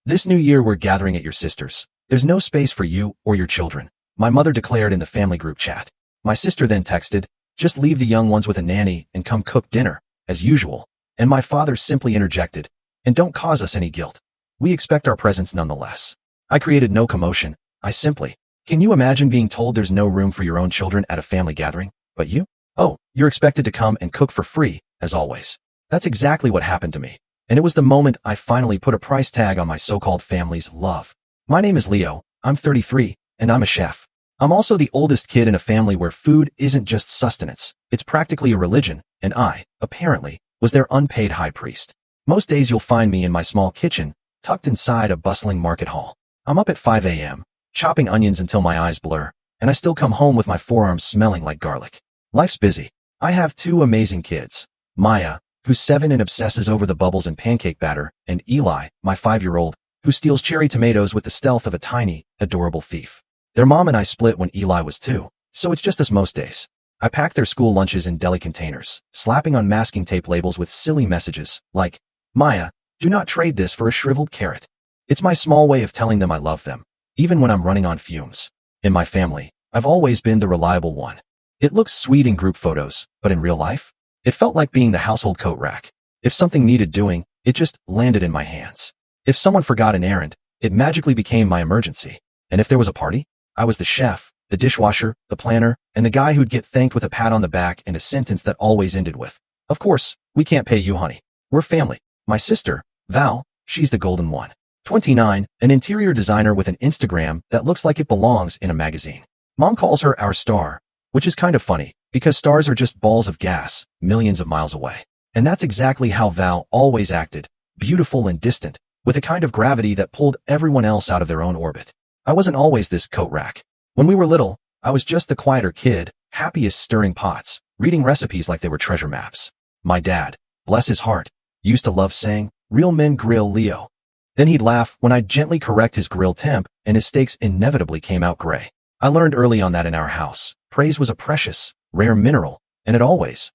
This new year we're gathering at your sister's. There's no space for you or your children, my mother declared in the family group chat. My sister then texted, just leave the young ones with a nanny and come cook dinner, as usual. And my father simply interjected, and don't cause us any guilt. We expect our presence nonetheless. I created no commotion. I simply, can you imagine being told there's no room for your own children at a family gathering? But you? Oh, you're expected to come and cook for free, as always. That's exactly what happened to me. And it was the moment I finally put a price tag on my so-called family's love. My name is Leo, I'm 33, and I'm a chef. I'm also the oldest kid in a family where food isn't just sustenance, it's practically a religion, and I, apparently, was their unpaid high priest. Most days you'll find me in my small kitchen, tucked inside a bustling market hall. I'm up at 5 a.m., chopping onions until my eyes blur, and I still come home with my forearms smelling like garlic. Life's busy. I have two amazing kids, Maya, who's 7 and obsesses over the bubbles in pancake batter, and Eli, my 5-year-old, who steals cherry tomatoes with the stealth of a tiny, adorable thief. Their mom and I split when Eli was 2, so it's just us most days. I pack their school lunches in deli containers, slapping on masking tape labels with silly messages, like, Maya, do not trade this for a shriveled carrot. It's my small way of telling them I love them, even when I'm running on fumes. In my family, I've always been the reliable one. It looks sweet in group photos, but in real life, it felt like being the household coat rack. If something needed doing, it just landed in my hands. If someone forgot an errand, it magically became my emergency. And if there was a party, I was the chef, the dishwasher, the planner, and the guy who'd get thanked with a pat on the back and a sentence that always ended with, of course, we can't pay you, honey. We're family. My sister, Val, she's the golden one. 29, an interior designer with an Instagram that looks like it belongs in a magazine. Mom calls her our star, which is kind of funny, because stars are just balls of gas, millions of miles away. And that's exactly how Val always acted, beautiful and distant, with a kind of gravity that pulled everyone else out of their own orbit. I wasn't always this coat rack. When we were little, I was just the quieter kid, happiest stirring pots, reading recipes like they were treasure maps. My dad, bless his heart, used to love saying, real men grill Leo. Then he'd laugh when I'd gently correct his grill temp and his steaks inevitably came out gray. I learned early on that in our house, praise was a precious, rare mineral, and it always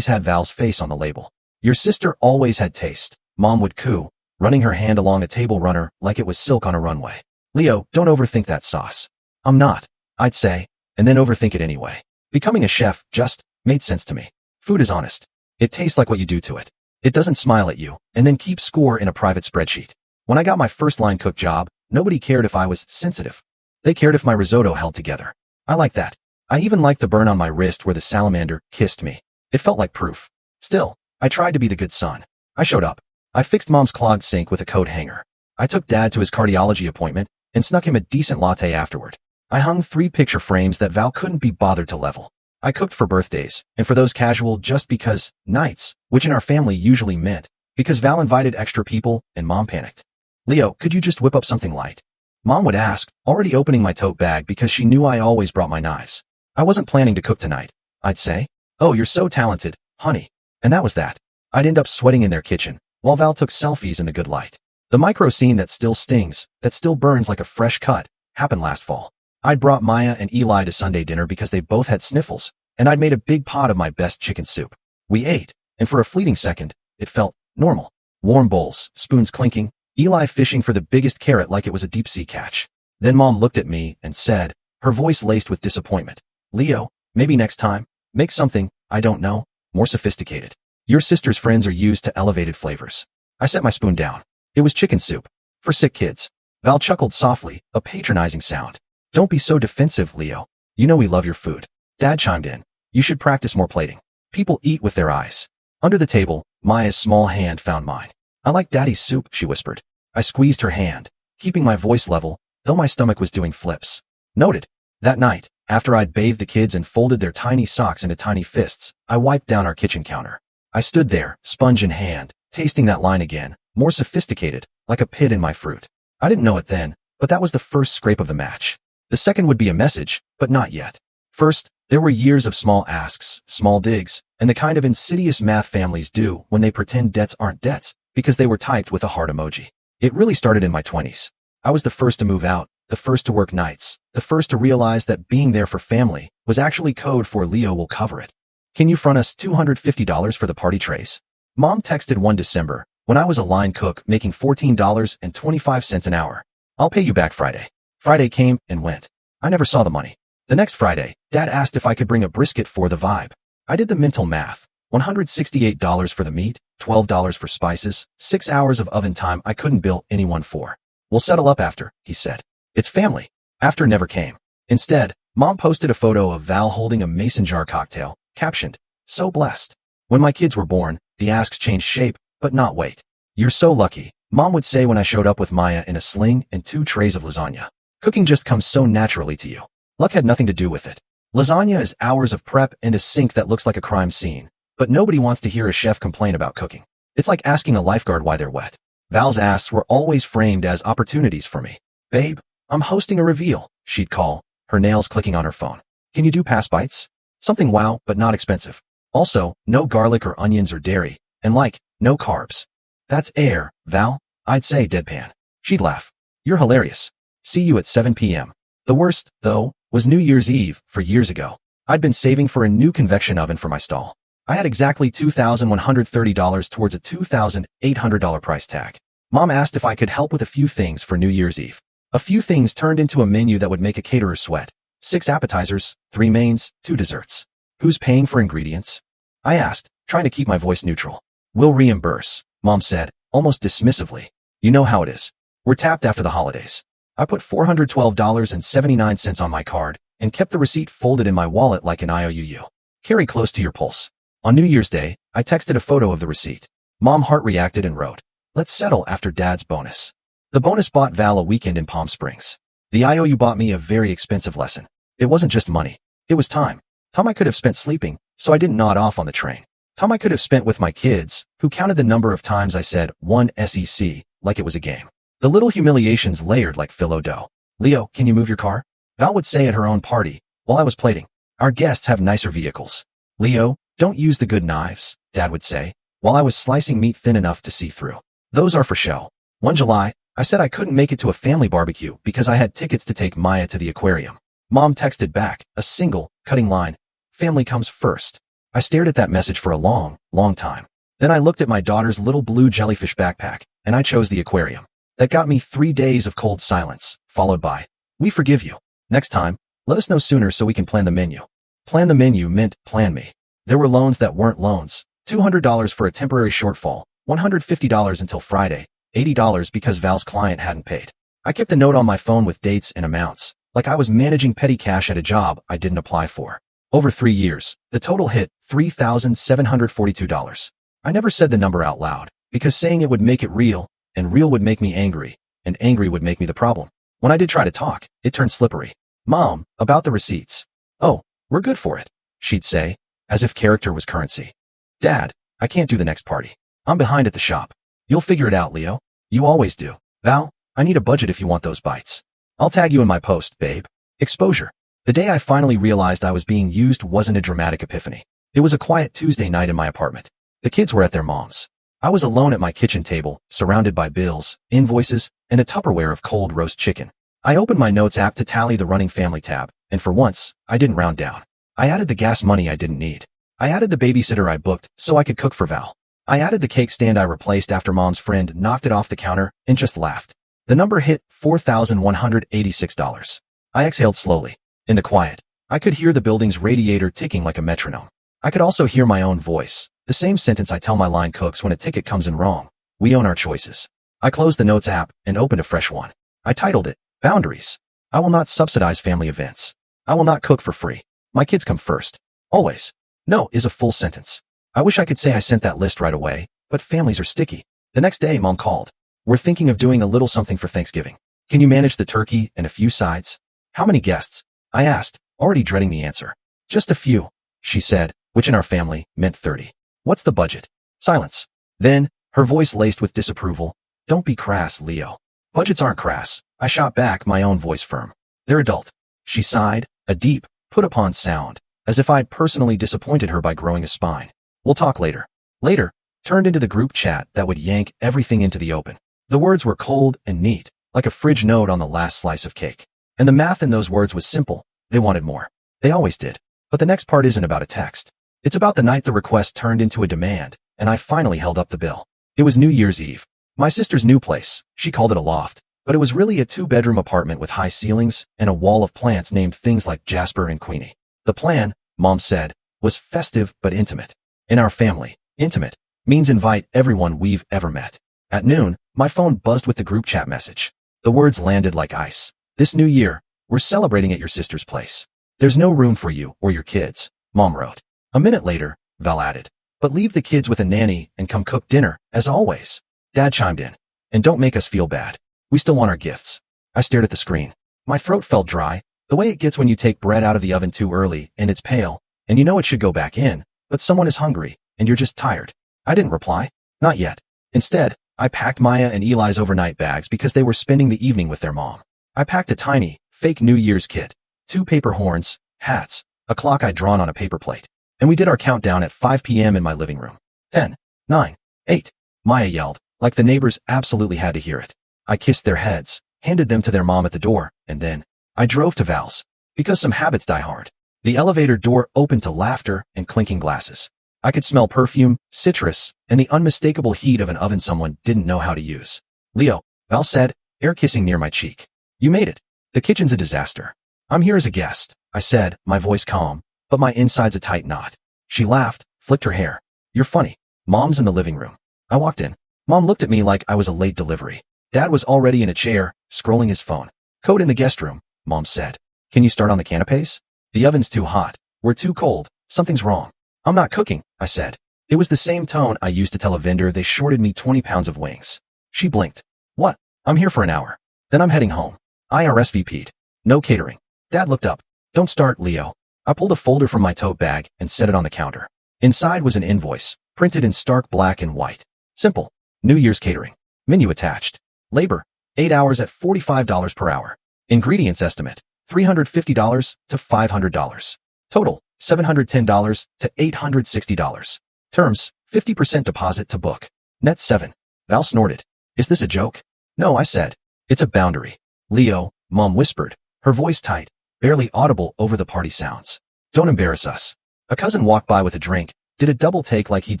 had Val's face on the label. Your sister always had taste, Mom would coo, running her hand along a table runner like it was silk on a runway. Leo, don't overthink that sauce. I'm not, I'd say, and then overthink it anyway. Becoming a chef just made sense to me. Food is honest. It tastes like what you do to it. It doesn't smile at you and then keep score in a private spreadsheet. When I got my first line cook job, nobody cared if I was sensitive. They cared if my risotto held together. I like that. I even liked the burn on my wrist where the salamander kissed me. It felt like proof. Still, I tried to be the good son. I showed up. I fixed Mom's clogged sink with a coat hanger. I took Dad to his cardiology appointment and snuck him a decent latte afterward. I hung 3 picture frames that Val couldn't be bothered to level. I cooked for birthdays, and for those casual just because nights, which in our family usually meant because Val invited extra people and Mom panicked. Leo, could you just whip up something light? Mom would ask, already opening my tote bag because she knew I always brought my knives. I wasn't planning to cook tonight. I'd say, oh, you're so talented, honey. And that was that. I'd end up sweating in their kitchen, while Val took selfies in the good light. The micro scene that still stings, that still burns like a fresh cut, happened last fall. I'd brought Maya and Eli to Sunday dinner because they both had sniffles, and I'd made a big pot of my best chicken soup. We ate, and for a fleeting second, it felt normal. Warm bowls, spoons clinking, Eli fishing for the biggest carrot like it was a deep-sea catch. Then Mom looked at me and said, her voice laced with disappointment, Leo, maybe next time, make something, I don't know, more sophisticated. Your sister's friends are used to elevated flavors. I set my spoon down. It was chicken soup. For sick kids. Val chuckled softly, a patronizing sound. Don't be so defensive, Leo. You know we love your food. Dad chimed in. You should practice more plating. People eat with their eyes. Under the table, Maya's small hand found mine. I like Daddy's soup, she whispered. I squeezed her hand, keeping my voice level, though my stomach was doing flips. Noted. That night, after I'd bathed the kids and folded their tiny socks into tiny fists, I wiped down our kitchen counter. I stood there, sponge in hand, tasting that line again, more sophisticated, like a pit in my fruit. I didn't know it then, but that was the first scrape of the match. The second would be a message, but not yet. First, there were years of small asks, small digs, and the kind of insidious math families do when they pretend debts aren't debts, because they were typed with a heart emoji. It really started in my 20s. I was the first to move out, the first to work nights, the first to realize that being there for family was actually code for Leo will cover it. Can you front us $250 for the party trays? Mom texted one December, when I was a line cook making $14.25 an hour. I'll pay you back Friday. Friday came and went. I never saw the money. The next Friday, Dad asked if I could bring a brisket for the vibe. I did the mental math. $168 for the meat, $12 for spices, 6 hours of oven time I couldn't bill anyone for. We'll settle up after, he said. It's family. After never came. Instead, Mom posted a photo of Val holding a mason jar cocktail, captioned, "So blessed." When my kids were born, the asks changed shape, but not weight. "You're so lucky," Mom would say when I showed up with Maya in a sling and 2 trays of lasagna. "Cooking just comes so naturally to you. Luck had nothing to do with it." Lasagna is hours of prep and a sink that looks like a crime scene, but nobody wants to hear a chef complain about cooking. It's like asking a lifeguard why they're wet. Val's asks were always framed as opportunities for me. "Babe, I'm hosting a reveal," she'd call, her nails clicking on her phone. "Can you do past bites? Something wow, but not expensive. Also, no garlic or onions or dairy, and no carbs." "That's air, Val," I'd say deadpan. She'd laugh. "You're hilarious. See you at 7 p.m. The worst, though, was New Year's Eve, for years ago. I'd been saving for a new convection oven for my stall. I had exactly $2,130 towards a $2,800 price tag. Mom asked if I could help with a few things for New Year's Eve. A few things turned into a menu that would make a caterer sweat. 6 appetizers, 3 mains, 2 desserts. "Who's paying for ingredients?" I asked, trying to keep my voice neutral. "We'll reimburse," Mom said, almost dismissively. "You know how it is. We're tapped after the holidays." I put $412.79 on my card and kept the receipt folded in my wallet like an IOUU. Carry close to your pulse. On New Year's Day, I texted a photo of the receipt. Mom heart reacted and wrote, "Let's settle after Dad's bonus." The bonus bought Val a weekend in Palm Springs. The IOU bought me a very expensive lesson. It wasn't just money. It was time. Time I could have spent sleeping, so I didn't nod off on the train. Time I could have spent with my kids, who counted the number of times I said, "one SEC," like it was a game. The little humiliations layered like phyllo dough. "Leo, can you move your car?" Val would say at her own party, while I was plating. "Our guests have nicer vehicles." "Leo, don't use the good knives," Dad would say, while I was slicing meat thin enough to see through. "Those are for show." One July, I said I couldn't make it to a family barbecue because I had tickets to take Maya to the aquarium. Mom texted back, a single, cutting line, "Family comes first." I stared at that message for a long, long time. Then I looked at my daughter's little blue jellyfish backpack, and I chose the aquarium. That got me 3 days of cold silence, followed by, "We forgive you. Next time, let us know sooner so we can plan the menu." Plan the menu meant plan me. There were loans that weren't loans. $200 for a temporary shortfall, $150 until Friday, $80 because Val's client hadn't paid. I kept a note on my phone with dates and amounts, like I was managing petty cash at a job I didn't apply for. Over 3 years, the total hit $3,742. I never said the number out loud, because saying it would make it real, and real would make me angry, and angry would make me the problem. When I did try to talk, it turned slippery. "Mom, about the receipts." "Oh, we're good for it," she'd say, as if character was currency. "Dad, I can't do the next party. I'm behind at the shop. You'll figure it out, Leo. You always do. Val, I need a budget if you want those bites. I'll tag you in my post, babe." Exposure. The day I finally realized I was being used wasn't a dramatic epiphany. It was a quiet Tuesday night in my apartment. The kids were at their mom's. I was alone at my kitchen table, surrounded by bills, invoices, and a Tupperware of cold roast chicken. I opened my notes app to tally the running family tab, and for once, I didn't round down. I added the gas money I didn't need. I added the babysitter I booked so I could cook for Val. I added the cake stand I replaced after Mom's friend knocked it off the counter and just laughed. The number hit $4,186. I exhaled slowly. In the quiet, I could hear the building's radiator ticking like a metronome. I could also hear my own voice, the same sentence I tell my line cooks when a ticket comes in wrong. "We own our choices." I closed the notes app and opened a fresh one. I titled it, "Boundaries." I will not subsidize family events. I will not cook for free. My kids come first. Always. No is a full sentence. I wish I could say I sent that list right away, but families are sticky. The next day, Mom called. "We're thinking of doing a little something for Thanksgiving. Can you manage the turkey and a few sides?" "How many guests?" I asked, already dreading the answer. "Just a few," she said, which in our family meant 30. "What's the budget?" Silence. Then, her voice laced with disapproval, "Don't be crass, Leo." "Budgets aren't crass," I shot back, my own voice firm. "They're adult." She sighed, a deep, put-upon sound, as if I'd personally disappointed her by growing a spine. "We'll talk later." Later turned into the group chat that would yank everything into the open. The words were cold and neat, like a fridge note on the last slice of cake. And the math in those words was simple. They wanted more. They always did. But the next part isn't about a text. It's about the night the request turned into a demand, and I finally held up the bill. It was New Year's Eve. My sister's new place. She called it a loft, but it was really a two-bedroom apartment with high ceilings and a wall of plants named things like Jasper and Queenie. The plan, Mom said, was festive but intimate. In our family, intimate means invite everyone we've ever met. At noon, my phone buzzed with the group chat message. The words landed like ice. This new year, we're celebrating at your sister's place. There's no room for you or your kids, Mom wrote. A minute later, Val added, but leave the kids with a nanny and come cook dinner, as always. Dad chimed in. And don't make us feel bad. We still want our gifts. I stared at the screen. My throat felt dry, the way it gets when you take bread out of the oven too early and it's pale, and you know it should go back in, but someone is hungry, and you're just tired. I didn't reply. Not yet. Instead, I packed Maya and Eli's overnight bags because they were spending the evening with their mom. I packed a tiny, fake New Year's kit, 2 paper horns, hats, a clock I'd drawn on a paper plate, and we did our countdown at 5 p.m. in my living room. 10, 9, 8, Maya yelled, like the neighbors absolutely had to hear it. I kissed their heads, handed them to their mom at the door, and then I drove to Val's. Because some habits die hard. The elevator door opened to laughter and clinking glasses. I could smell perfume, citrus, and the unmistakable heat of an oven someone didn't know how to use. Leo, Val said, air kissing near my cheek. You made it. The kitchen's a disaster. I'm here as a guest, I said, my voice calm, but my insides a tight knot. She laughed, flicked her hair. You're funny. Mom's in the living room. I walked in. Mom looked at me like I was a late delivery. Dad was already in a chair, scrolling his phone. Code in the guest room, Mom said. Can you start on the canapes? The oven's too hot. We're too cold. Something's wrong. I'm not cooking, I said. It was the same tone I used to tell a vendor they shorted me 20 pounds of wings. She blinked. What? I'm here for an hour. Then I'm heading home. I RSVP'd. No catering. Dad looked up. Don't start, Leo. I pulled a folder from my tote bag and set it on the counter. Inside was an invoice, printed in stark black and white. Simple. New Year's catering. Menu attached. Labor, 8 hours at $45 per hour. Ingredients estimate, $350 to $500. Total, $710 to $860. Terms, 50% deposit to book. Net 7. Val snorted. Is this a joke? No, I said. It's a boundary. Leo, Mom whispered, her voice tight, barely audible over the party sounds. Don't embarrass us. A cousin walked by with a drink, did a double take like he'd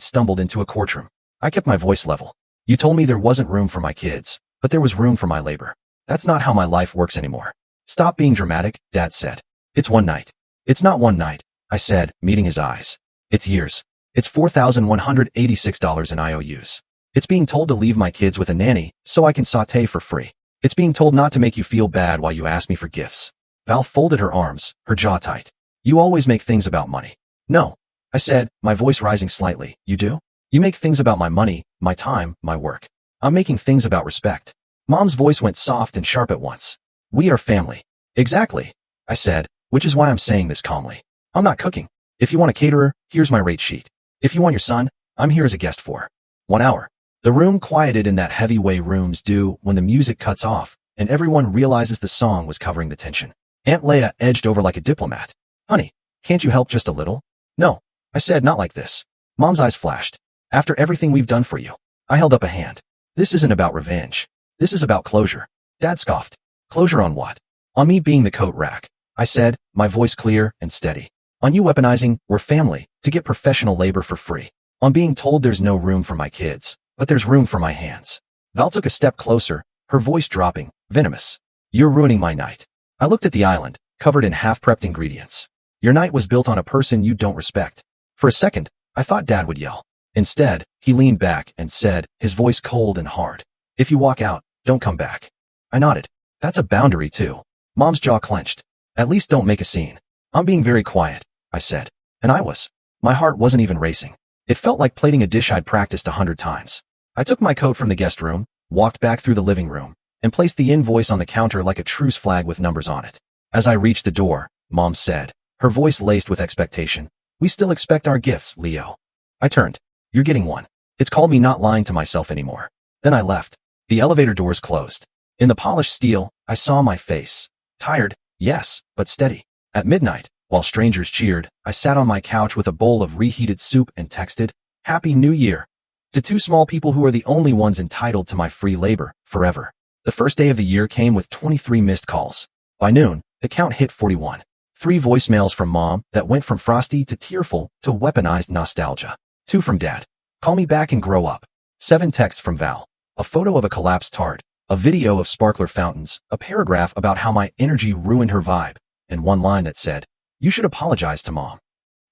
stumbled into a courtroom. I kept my voice level. You told me there wasn't room for my kids, but there was room for my labor. That's not how my life works anymore. Stop being dramatic, Dad said. It's one night. It's not one night, I said, meeting his eyes. It's years. It's $4,186 in IOUs. It's being told to leave my kids with a nanny so I can saute for free. It's being told not to make you feel bad while you ask me for gifts. Val folded her arms, her jaw tight. You always make things about money. No, I said, my voice rising slightly. You do? You make things about my money, my time, my work. I'm making things about respect. Mom's voice went soft and sharp at once. We are family. Exactly, I said, which is why I'm saying this calmly. I'm not cooking. If you want a caterer, here's my rate sheet. If you want your son, I'm here as a guest for 1 hour. The room quieted in that heavy way rooms do when the music cuts off and everyone realizes the song was covering the tension. Aunt Leia edged over like a diplomat. Honey, can't you help just a little? No, I said, not like this. Mom's eyes flashed. After everything we've done for you. I held up a hand. This isn't about revenge. This is about closure. Dad scoffed. Closure on what? On me being the coat rack. I said, my voice clear and steady. On you weaponizing, we're family, to get professional labor for free. On being told there's no room for my kids, but there's room for my hands. Val took a step closer, her voice dropping, venomous. You're ruining my night. I looked at the island, covered in half-prepped ingredients. Your night was built on a person you don't respect. For a second, I thought Dad would yell. Instead, he leaned back and said, his voice cold and hard. If you walk out, don't come back. I nodded. That's a boundary too. Mom's jaw clenched. At least don't make a scene. I'm being very quiet, I said. And I was. My heart wasn't even racing. It felt like plating a dish I'd practiced 100 times. I took my coat from the guest room, walked back through the living room, and placed the invoice on the counter like a truce flag with numbers on it. As I reached the door, Mom said, her voice laced with expectation, we still expect our gifts, Leo. I turned. You're getting one. It's called me not lying to myself anymore. Then I left. The elevator doors closed. In the polished steel, I saw my face. Tired, yes, but steady. At midnight, while strangers cheered, I sat on my couch with a bowl of reheated soup and texted, Happy New Year, to 2 small people who are the only ones entitled to my free labor, forever. The first day of the year came with 23 missed calls. By noon, the count hit 41. 3 voicemails from Mom that went from frosty to tearful to weaponized nostalgia. 2 from Dad. Call me back and grow up. 7 texts from Val. A photo of a collapsed tart. A video of sparkler fountains. A paragraph about how my energy ruined her vibe. And one line that said, "You should apologize to Mom."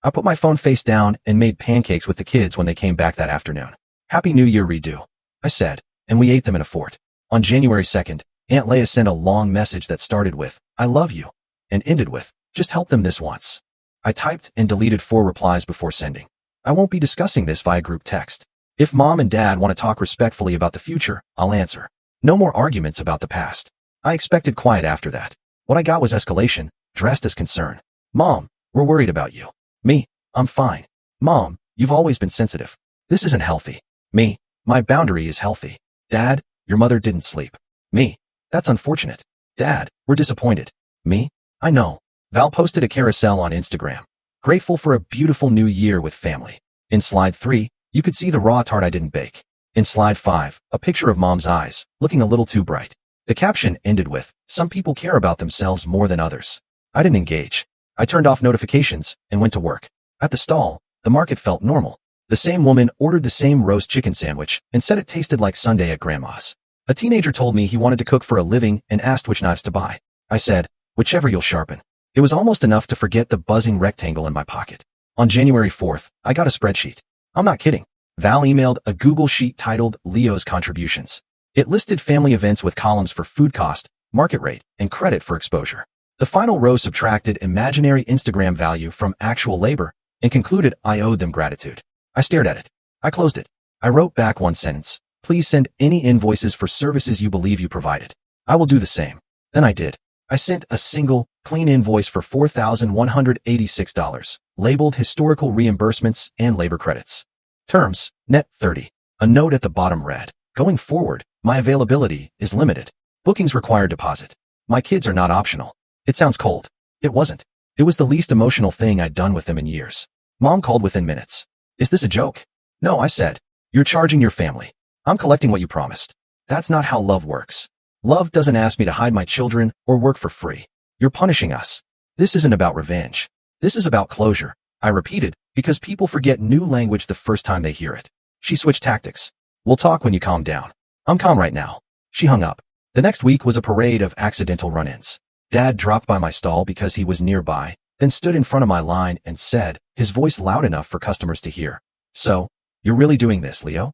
I put my phone face down and made pancakes with the kids when they came back that afternoon. "Happy New Year, redo," I said, and we ate them in a fort. On January 2nd, Aunt Leia sent a long message that started with, "I love you," and ended with, "Just help them this once." I typed and deleted 4 replies before sending. I won't be discussing this via group text. If Mom and Dad want to talk respectfully about the future, I'll answer. No more arguments about the past. I expected quiet after that. What I got was escalation, dressed as concern. "Mom, we're worried about you." Me, "I'm fine." "Mom, you've always been sensitive. This isn't healthy." Me, "My boundary is healthy." "Dad, your mother didn't sleep." Me, "That's unfortunate." "Dad, we're disappointed." Me, "I know." Val posted a carousel on Instagram. Grateful for a beautiful new year with family. In slide 3, you could see the raw tart I didn't bake. In slide 5, a picture of Mom's eyes, looking a little too bright. The caption ended with, "Some people care about themselves more than others." I didn't engage. I turned off notifications and went to work. At the stall, the market felt normal. The same woman ordered the same roast chicken sandwich and said it tasted like Sunday at Grandma's. A teenager told me he wanted to cook for a living and asked which knives to buy. I said, "Whichever you'll sharpen." It was almost enough to forget the buzzing rectangle in my pocket. On January 4th, I got a spreadsheet. I'm not kidding. Val emailed a Google sheet titled Leo's Contributions. It listed family events with columns for food cost, market rate, and credit for exposure. The final row subtracted imaginary Instagram value from actual labor and concluded I owed them gratitude. I stared at it. I closed it. I wrote back one sentence. "Please send any invoices for services you believe you provided. I will do the same." Then I did. I sent a single, clean invoice for $4,186, labeled historical reimbursements and labor credits. Terms, net 30. A note at the bottom read, "Going forward, my availability is limited. Bookings require deposit. My kids are not optional." It sounds cold. It wasn't. It was the least emotional thing I'd done with them in years. Mom called within minutes. "Is this a joke?" "No," I said. "You're charging your family. I'm collecting what you promised." That's not how love works. Love doesn't ask me to hide my children or work for free. You're punishing us. This isn't about revenge. This is about closure. I repeated, because people forget new language the first time they hear it. She switched tactics. "We'll talk when you calm down." "I'm calm right now." She hung up. The next week was a parade of accidental run-ins. Dad dropped by my stall because he was nearby, then stood in front of my line and said, his voice loud enough for customers to hear, "So, you're really doing this, Leo?"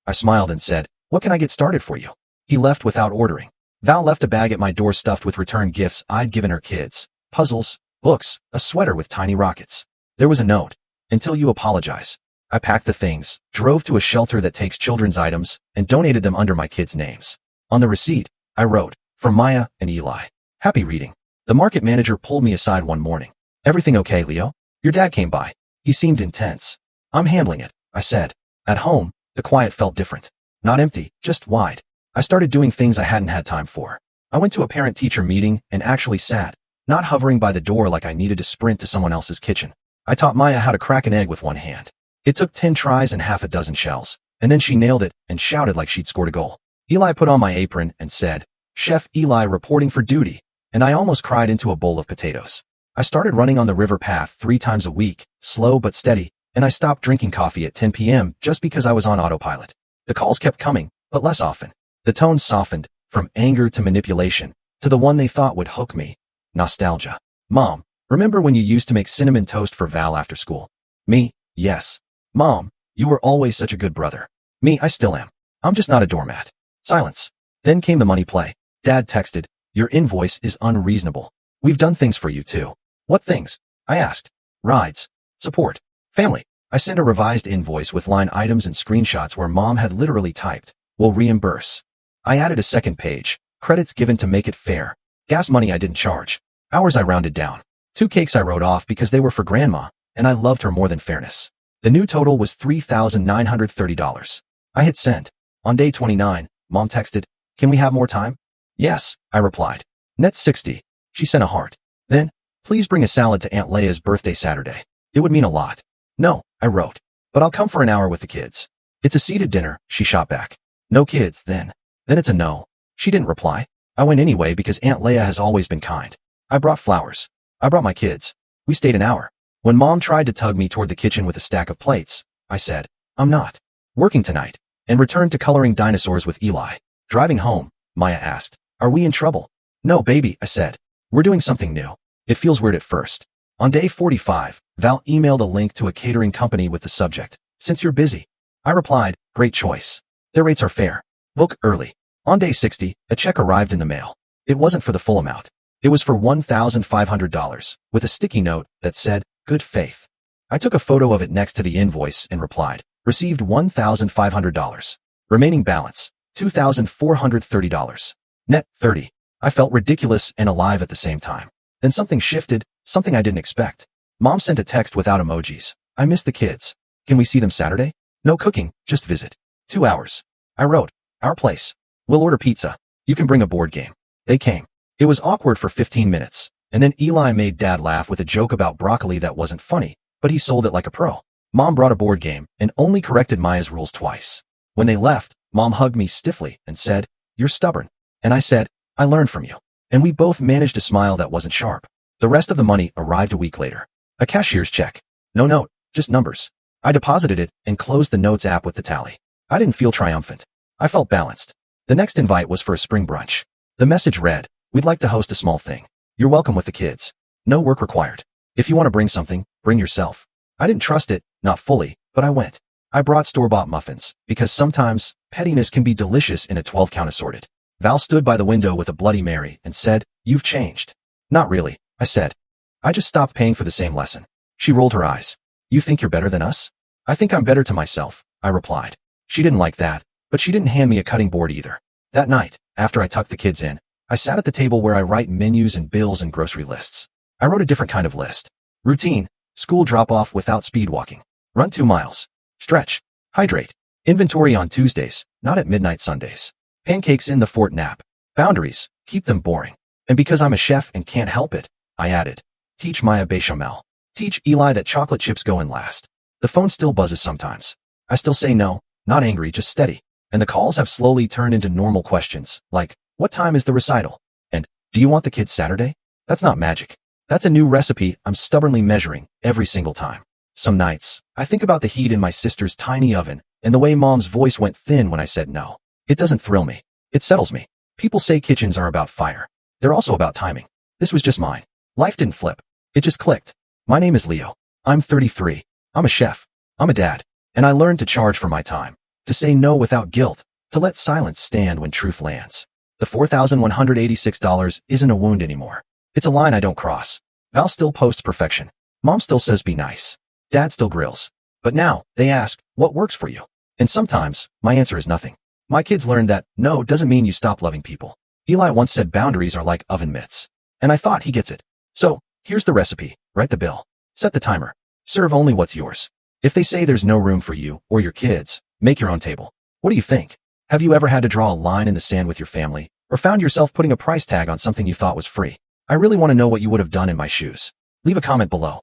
I smiled and said, "What can I get started for you?" He left without ordering. Val left a bag at my door stuffed with return gifts I'd given her kids, puzzles, books, a sweater with tiny rockets. There was a note. "Until you apologize." I packed the things, drove to a shelter that takes children's items, and donated them under my kids' names. On the receipt, I wrote, "From Maya and Eli." Happy reading. The market manager pulled me aside one morning. "Everything okay, Leo? Your dad came by. He seemed intense." "I'm handling it," I said. At home, the quiet felt different. Not empty, just wide. I started doing things I hadn't had time for. I went to a parent-teacher meeting and actually sat, not hovering by the door like I needed to sprint to someone else's kitchen. I taught Maya how to crack an egg with one hand. It took 10 tries and half a dozen shells, and then she nailed it and shouted like she'd scored a goal. Eli put on my apron and said, "Chef Eli reporting for duty," and I almost cried into a bowl of potatoes. I started running on the river path 3 times a week, slow but steady, and I stopped drinking coffee at 10 p.m. just because I was on autopilot. The calls kept coming, but less often. The tone softened, from anger to manipulation, to the one they thought would hook me. Nostalgia. "Mom, remember when you used to make cinnamon toast for Val after school?" Me, "Yes." "Mom, you were always such a good brother." Me, "I still am. I'm just not a doormat." Silence. Then came the money play. Dad texted, "Your invoice is unreasonable. We've done things for you too." "What things?" I asked. "Rides. Support. Family." I sent a revised invoice with line items and screenshots where Mom had literally typed, "We'll reimburse." I added a second page, credits given to make it fair. Gas money I didn't charge. Hours I rounded down. 2 cakes I wrote off because they were for Grandma, and I loved her more than fairness. The new total was $3,930. I hit send. On day 29, Mom texted, "Can we have more time?" "Yes," I replied. Net 60. She sent a heart. Then, "Please bring a salad to Aunt Leia's birthday Saturday. It would mean a lot." "No," I wrote, "but I'll come for an hour with the kids." "It's a seated dinner," she shot back. "No kids, then." "Then it's a no." She didn't reply. I went anyway because Aunt Leia has always been kind. I brought flowers. I brought my kids. We stayed an hour. When Mom tried to tug me toward the kitchen with a stack of plates, I said, "I'm not working tonight," and returned to coloring dinosaurs with Eli. Driving home, Maya asked, "Are we in trouble?" "No, baby," I said. "We're doing something new." It feels weird at first. On day 45, Val emailed a link to a catering company with the subject, "Since you're busy." I replied, "Great choice. Their rates are fair. Book early." On day 60, a check arrived in the mail. It wasn't for the full amount. It was for $1,500, with a sticky note that said, "Good faith." I took a photo of it next to the invoice and replied, "Received $1,500. Remaining balance, $2,430. Net 30. I felt ridiculous and alive at the same time. Then something shifted, something I didn't expect. Mom sent a text without emojis. "I miss the kids. Can we see them Saturday? No cooking, just visit. 2 hours." I wrote, "Our place. We'll order pizza. You can bring a board game." They came. It was awkward for 15 minutes, and then Eli made Dad laugh with a joke about broccoli that wasn't funny, but he sold it like a pro. Mom brought a board game and only corrected Maya's rules twice. When they left, Mom hugged me stiffly and said, "You're stubborn." And I said, "I learned from you." And we both managed a smile that wasn't sharp. The rest of the money arrived a week later. A cashier's check. No note, just numbers. I deposited it and closed the notes app with the tally. I didn't feel triumphant. I felt balanced. The next invite was for a spring brunch. The message read, "We'd like to host a small thing. You're welcome with the kids. No work required. If you want to bring something, bring yourself." I didn't trust it, not fully, but I went. I brought store-bought muffins, because sometimes pettiness can be delicious in a 12-count assorted. Val stood by the window with a Bloody Mary and said, "You've changed." "Not really," I said. "I just stopped paying for the same lesson." She rolled her eyes. "You think you're better than us?" "I think I'm better to myself," I replied. She didn't like that, but she didn't hand me a cutting board either. That night, after I tucked the kids in, I sat at the table where I write menus and bills and grocery lists. I wrote a different kind of list. Routine, school drop-off without speed walking. Run 2 miles. Stretch. Hydrate. Inventory on Tuesdays, not at midnight Sundays. Pancakes in the fort nap. Boundaries, keep them boring. And because I'm a chef and can't help it, I added, teach Maya bechamel. Teach Eli that chocolate chips go in last. The phone still buzzes sometimes. I still say no, not angry, just steady. And the calls have slowly turned into normal questions, like, what time is the recital? And, do you want the kids Saturday? That's not magic. That's a new recipe I'm stubbornly measuring every single time. Some nights, I think about the heat in my sister's tiny oven and the way Mom's voice went thin when I said no. It doesn't thrill me. It settles me. People say kitchens are about fire. They're also about timing. This was just mine. Life didn't flip. It just clicked. My name is Leo. I'm 33. I'm a chef. I'm a dad. And I learned to charge for my time. To say no without guilt. To let silence stand when truth lands. The $4,186 isn't a wound anymore. It's a line I don't cross. Val still posts perfection. Mom still says be nice. Dad still grills. But now, they ask, what works for you? And sometimes, my answer is nothing. My kids learned that no doesn't mean you stop loving people. Eli once said boundaries are like oven mitts. And I thought he gets it. So, here's the recipe. Write the bill. Set the timer. Serve only what's yours. If they say there's no room for you or your kids, make your own table. What do you think? Have you ever had to draw a line in the sand with your family, or found yourself putting a price tag on something you thought was free? I really want to know what you would have done in my shoes. Leave a comment below.